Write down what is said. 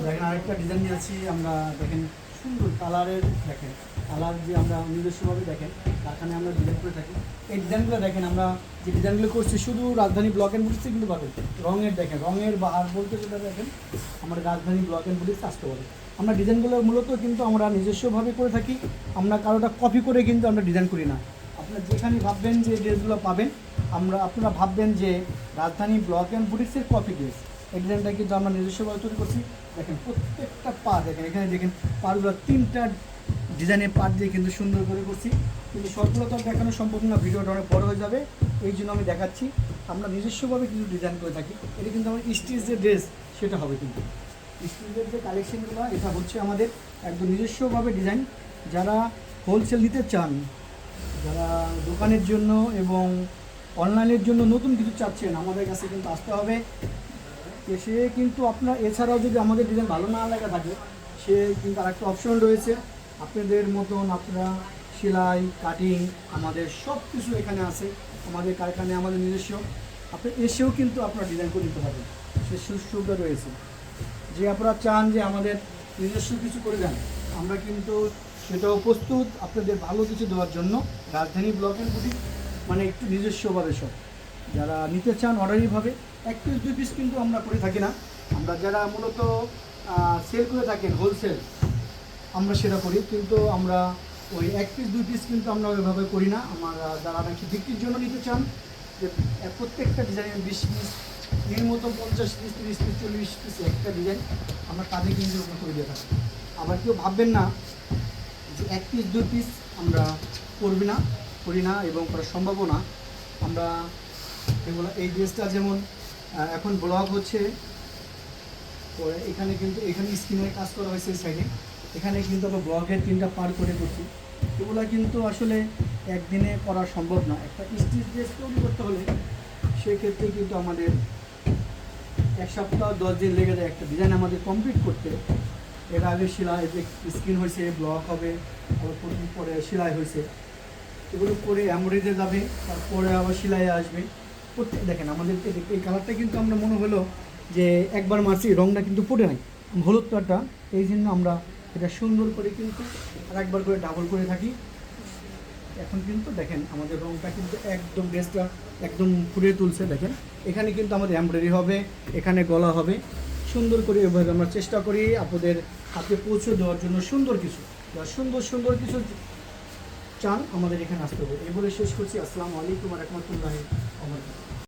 দেখেন আরেকটা ডিজাইন নিয়ে আছি আমরা। দেখেন সুন্দর কালারের, দেখেন কালার যে আমরা নিজস্বভাবে দেখেন কারখানায় আমরা ডিজাইন করে থাকি। এই ডিজাইনগুলো দেখেন আমরা যে ডিজাইনগুলো করছি শুধু রাজধানী ব্লক অ্যান্ড বুটিক্সে কিন্তু পাবেন। রঙের দেখেন, রঙের বা আর বলতে যেটা দেখেন আমার রাজধানী ব্লক অ্যান্ড বুটিক্স আসতে পারে। আমরা ডিজাইনগুলো মূলত কিন্তু আমরা নিজস্বভাবে করে থাকি, আমরা কারোটা কপি করে কিন্তু আমরা ডিজাইন করি না। আপনারা যেখানে ভাববেন যে ড্রেসগুলো পাবেন, আপনারা ভাববেন যে রাজধানী ব্লক অ্যান্ড বুটিক্সের কপি ড্রেস। এই ডিজাইনটা কিন্তু আমরা নিজস্বভাবে তৈরি করছি। দেখেন প্রত্যেকটা পা দেখেন, এখানে দেখেন পারগুলো 3টা ডিজাইনের পার্ট দিয়ে কিন্তু সুন্দর করে করছি। কিন্তু সবগুলো তো দেখানো সম্ভব না, ভিডিওটা অনেক বড় হয়ে যাবে, এই জন্য আমি দেখাচ্ছি। আমরা নিজস্বভাবে কিন্তু ডিজাইন করে থাকি। এটা কিন্তু আমার স্টিচ যে ড্রেস সেটা হবে, কিন্তু স্টিচের যে কালেকশনগুলো এটা হচ্ছে আমাদের একদম নিজস্বভাবে ডিজাইন। যারা হোলসেল নিতে চান, যারা দোকানের জন্য এবং অনলাইনের জন্য নতুন কিছু চাচ্ছেন, আমাদের কাছে কিন্তু আসতে হবে। সে কিন্তু আপনার এছাড়াও যদি আমাদের ডিজাইন ভালো না লাগা থাকে, সে কিন্তু আরেকটা অপশন রয়েছে। আপনাদের মতন আপনারা সেলাই, কাটিং, আমাদের সব কিছু এখানে আছে। আমাদের কারখানায় আমাদের নিজস্ব, আপনি এসেও কিন্তু আপনারা ডিজাইন করে দিতে পারবেন, সে সুযোগটা রয়েছে। যে আপনারা চান যে আমাদের নিজস্ব কিছু করে দেন, আমরা কিন্তু সেটাও প্রস্তুত আপনাদের ভালো কিছু দেওয়ার জন্য। রাজধানী ব্লক অ্যান্ড বুটিক মানে একটু নিজস্বভাবে সব যারা নিতে চান অর্ডারিভাবে 1 পিস 2 পিস কিন্তু আমরা করে থাকি না। আমরা যারা মূলত সেল করে থাকেন হোলসেল, আমরা সেটা করি, কিন্তু আমরা ওই 1 পিস 2 পিস কিন্তু আমরা ওইভাবে করি না। আমরা যারা নাকি বিক্রির জন্য নিতে চান, যে প্রত্যেকটা ডিজাইনের 20 পিস, এর মতো 50 পিস, 30 পিস, 40 পিস একটা ডিজাইন আমরা তাদের কিন্তু ওরকম করে দিয়ে থাকি। আবার কেউ ভাববেন না যে 1 পিস 2 পিস আমরা করি না এবং করা সম্ভবও না। আমরা এগুলো এই ড্রেসটা যেমন এখন ব্লগ হচ্ছে, পরে এখানে কিন্তু এখানে স্ক্রিনের কাজ করা হয়েছে সাইডে, এখানে কিন্তু আমরা ব্লগের 3টা পার্ট করে করছি। এগুলো কিন্তু আসলে একদিনে করা সম্ভব না। একটা স্টিচ ড্রেস তৈরি করতে হলে সেক্ষেত্রে কিন্তু আমাদের 1 সপ্তাহ 10 দিন লেগে যায় একটা ডিজাইন আমাদের কমপ্লিট করতে। এর আগে সেলাই স্ক্রিন হয়েছে, ব্লগ হবে, পরে সেলাই হয়েছে, এগুলো করে এমব্রয়ডারিতে যাবে, তারপরে আবার সেলাই আসবে। প্রত্যেক দেখেন আমাদের এই কালারটা কিন্তু আমরা মনে হলো যে একবার মারছি, রঙটা কিন্তু ফুটে নাই, হলুদ কালারটা, এই জন্য আমরা এটা সুন্দর করে কিন্তু আর একবার করে ডাবল করে থাকি। এখন কিন্তু দেখেন আমাদের রঙটা কিন্তু একদম ড্রেসটা একদম ফুটিয়ে তুলছে। দেখেন এখানে কিন্তু আমাদের এমব্রয়ডারি হবে, এখানে গলা হবে, সুন্দর করে এভাবে আমরা চেষ্টা করি আপনাদের হাতে পৌঁছে দেওয়ার জন্য। সুন্দর কিছু সুন্দর কিছু চান আমাদের এখানে আসতে হবে। এবারে শেষ করছি। আসসালামু আলাইকুম ওয়া রাহমাতুল্লাহি ওয়া বারাকাতুহু।